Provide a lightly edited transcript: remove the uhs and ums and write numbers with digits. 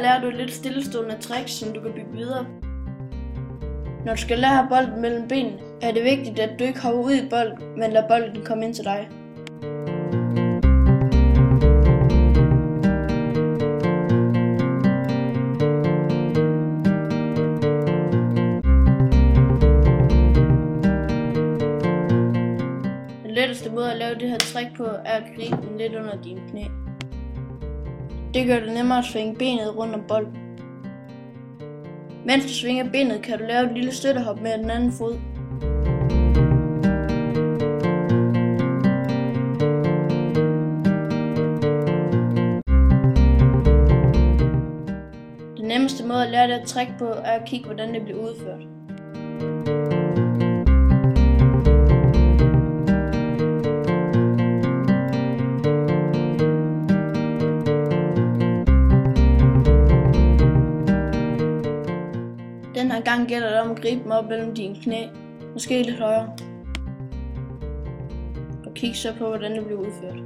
lærer du lidt stillestående tricks, som du kan bygge videre. Når du skal lære at have bolden mellem benene, er det vigtigt, at du ikke hopper ud i bolden, men lader bolden komme ind til dig. Den letteste måde at lave det her trick på, er at gribe den lidt under dine knæ. Det gør det nemmere at svinge benet rundt om bolden. Mens du svinger benet, kan du lave et lille støttehop med den anden fod. Den nemmeste måde at lære det at trick på, er at kigge, hvordan det bliver udført. Den her gang gælder det om at gribe dem op mellem dine knæ, måske lidt højere. Og kig så på, hvordan det bliver udført.